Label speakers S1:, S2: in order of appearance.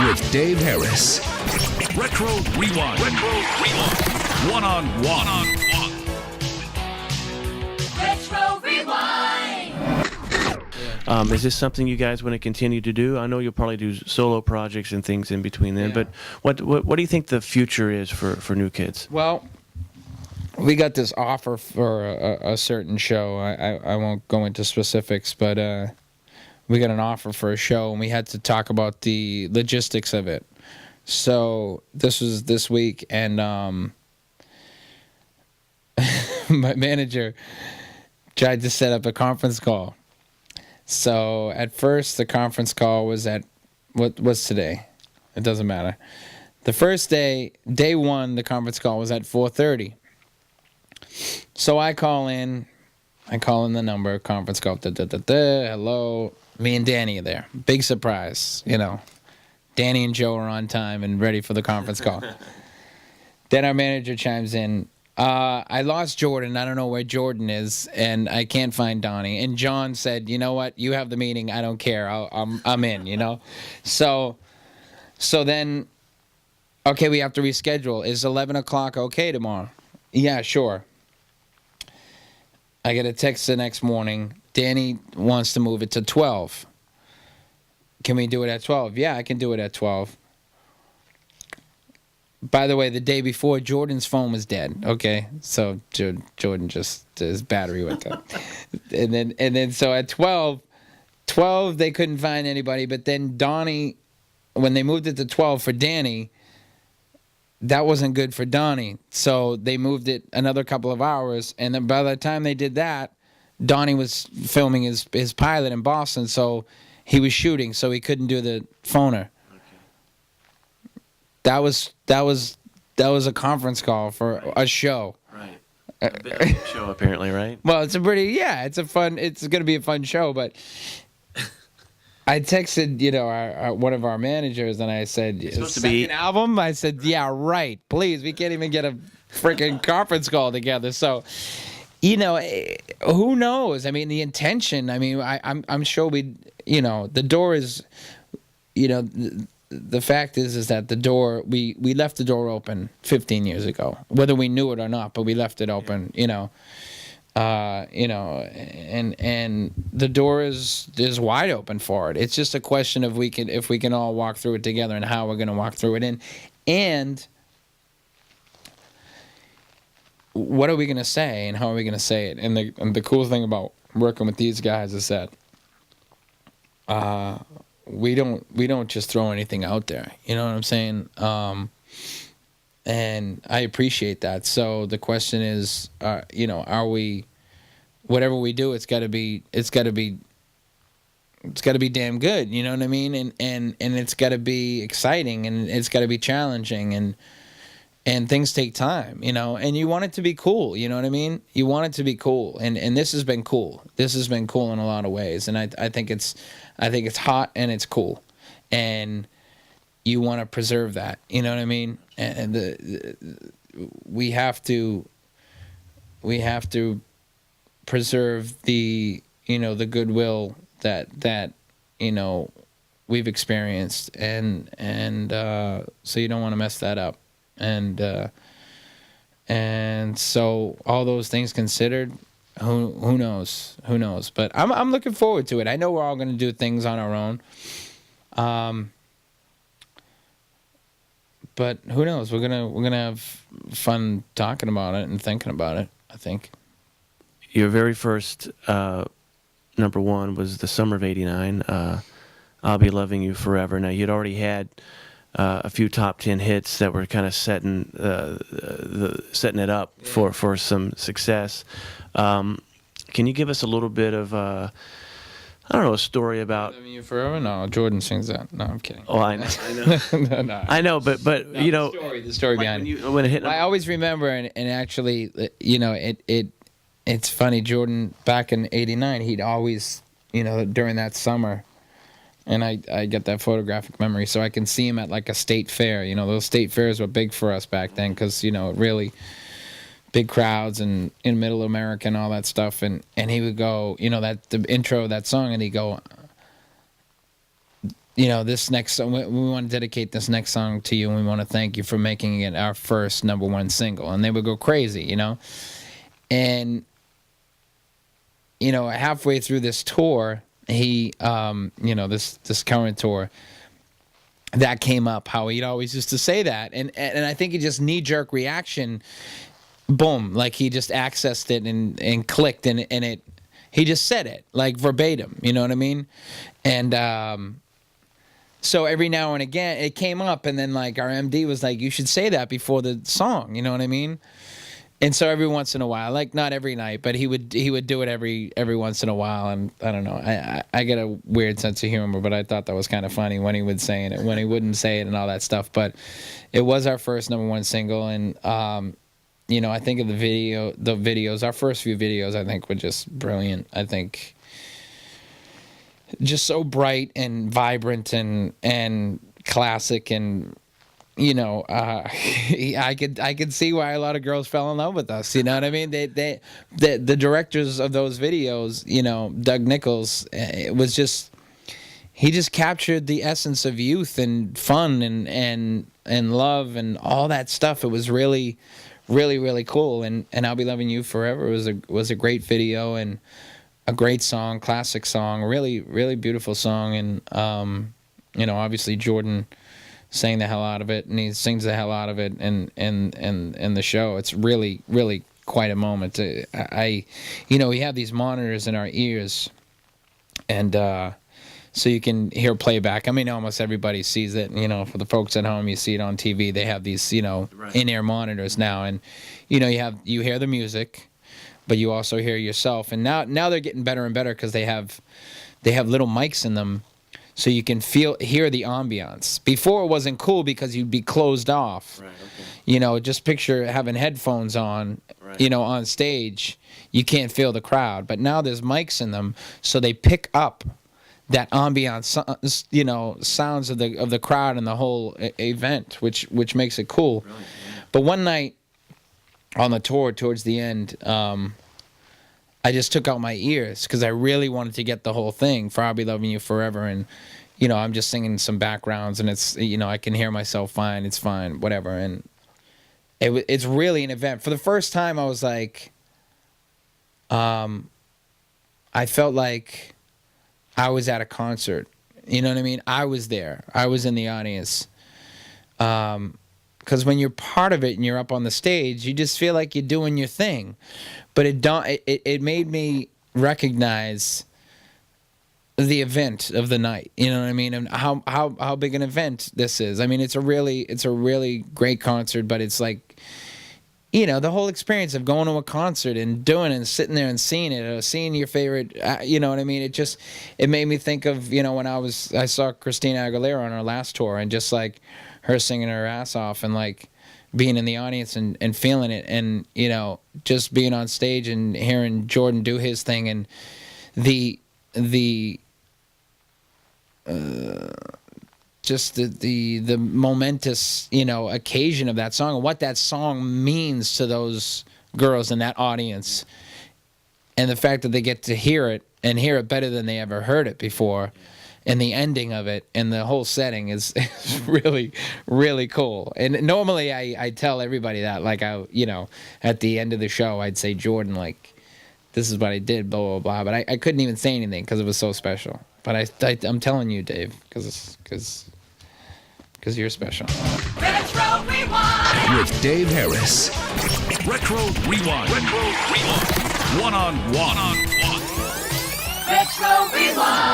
S1: with Dave Harris.
S2: Retro Rewind. One-on-one.
S3: Retro Rewind.
S4: Is this something you guys want to continue to do? I know you'll probably do solo projects and things in between then, but what do you think the future is for New Kids?
S5: Well, we got this offer for a certain show. I won't go into specifics, but we got an offer for a show, and we had to talk about the logistics of it. So this was this week, and my manager tried to set up a conference call. So at first, the conference call was at what's today? It doesn't matter. The first day one, the conference call was at 4:30. So I call in the number, conference call, hello. Me and Danny are there. Big surprise, Danny and Joe are on time and ready for the conference call. Then our manager chimes in. I lost Jordan. I don't know where Jordan is, and I can't find Donnie. And John said, "You know what? You have the meeting. I don't care. I'm in." So then, okay, we have to reschedule. Is 11 o'clock okay tomorrow? Yeah, sure. I get a text the next morning. Danny wants to move it to 12. Can we do it at 12? Yeah, I can do it at 12. By the way, the day before, Jordan's phone was dead. Okay, so Jordan just his battery went down, and then so at 12 they couldn't find anybody. But then Donnie, when they moved it to 12 for Danny, that wasn't good for Donnie. So they moved it another couple of hours, and then by the time they did that, Donnie was filming his pilot in Boston, so he was shooting, so he couldn't do the phoner. That was a conference call for a show.
S4: Right. A bit of a show, apparently, right?
S5: Well, it's going to be a fun show, but I texted, one of our managers, and I said, second album? I said, yeah, right. Please, we can't even get a freaking conference call together. So, who knows? I mean, the intention, I'm sure the door is, the fact is that the door, we left the door open 15 years ago, whether we knew it or not, but we left it open, and the door is wide open for it. It's just a question of if we can all walk through it together and how we're going to walk through it. And what are we going to say and how are we going to say it? And the cool thing about working with these guys is that, we don't just throw anything out there. You know what I'm saying? And I appreciate that. So the question is, are we, whatever we do, it's got to be damn good. You know what I mean? And it's got to be exciting, and it's got to be challenging, and things take time, and you want it to be cool. You know what I mean? You want it to be cool, and this has been cool. This has been cool in a lot of ways, and I think it's hot and it's cool, and you want to preserve that. You know what I mean? And we have to preserve the the goodwill that we've experienced, and so you don't want to mess that up. And so all those things considered, who knows? But I'm looking forward to it. I know we're all going to do things on our own. But who knows? We're gonna have fun talking about it and thinking about it, I think.
S4: Your very first number one was the summer of '89. I'll Be Loving You Forever. Now, you'd already had a few top 10 hits that were kind of setting it up for some success. Can you give us a little bit of a story about?
S5: Loving You Forever? No, Jordan sings that. No, I'm kidding.
S4: Oh, I know.
S5: No.
S4: I know, but
S5: the story behind it.
S4: When it hit.
S5: I always remember, and actually, it's funny. Jordan back in '89, he'd always, during that summer. And I get that photographic memory, so I can see him at like a state fair. Those state fairs were big for us back then because, really big crowds and in middle America and all that stuff. And he would go, that the intro of that song, and he'd go, this next song, we want to dedicate this next song to you, and we want to thank you for making it our first #1 single. And they would go crazy, And, halfway through this tour, he, this current tour, that came up, how he'd always used to say that. And I think he just knee-jerk reaction, boom, like he just accessed it and clicked, and he just said it, like verbatim, you know what I mean? And so every now and again, it came up, and then like our MD was like, you should say that before the song, you know what I mean? And so every once in a while, like not every night, but he would do it every once in a while. And I don't know, I get a weird sense of humor, but I thought that was kind of funny when he would say it, when he wouldn't say it, and all that stuff. But it was our first #1 single, and I think of the videos, our first few videos, I think were just brilliant. I think just so bright and vibrant and classic, and I could see why a lot of girls fell in love with us. You know what I mean? The directors of those videos, Doug Nichols, it was just, he just captured the essence of youth and fun and love and all that stuff. It was really, really, really cool. And I'll Be Loving You Forever was a great video and a great song, classic song, really, really beautiful song. And obviously Jordan sang the hell out of it, and he sings the hell out of it in the show. It's really, really quite a moment. We have these monitors in our ears, and so you can hear playback. I mean, almost everybody sees it. For the folks at home, you see it on TV. They have these,
S4: Right.
S5: in-ear monitors now, and you hear the music, but you also hear yourself. And now they're getting better and better because they have little mics in them, so you can hear the ambiance. Before it wasn't cool because you'd be closed off.
S4: Right, okay.
S5: Just picture having headphones on,
S4: Right.
S5: On stage. You can't feel the crowd. But now there's mics in them, so they pick up that ambiance, sounds of the crowd and the whole event, which makes it cool.
S4: Brilliant, yeah.
S5: But one night on the tour, towards the end, I just took out my ears because I really wanted to get the whole thing for I'll Be Loving You Forever. And, I'm just singing some backgrounds, and it's, I can hear myself fine. It's fine, whatever. And it's really an event. For the first time, I was like, I felt like I was at a concert. You know what I mean? I was there. I was in the audience. Because when you're part of it and you're up on the stage, you just feel like you're doing your thing. But it made me recognize the event of the night. You know what I mean? And how big an event this is. I mean, it's a really great concert, but it's like, the whole experience of going to a concert and doing it and sitting there and seeing it, or seeing your favorite, you know what I mean? It made me think of, when I saw Christina Aguilera on her last tour, and just like her singing her ass off, and like being in the audience and feeling it, and just being on stage and hearing Jordan do his thing, and just the momentous occasion of that song, and what that song means to those girls in that audience, and the fact that they get to hear it and hear it better than they ever heard it before. And the ending of it and the whole setting is really, really cool. And normally I tell everybody that, like, at the end of the show, I'd say, Jordan, like, this is what I did, blah, blah, blah. But I couldn't even say anything because it was so special. But I'm telling you, Dave, because you're special.
S3: Retro Rewind.
S2: With Dave Harris. Retro Rewind. Retro Rewind. One on one.
S3: Retro Rewind.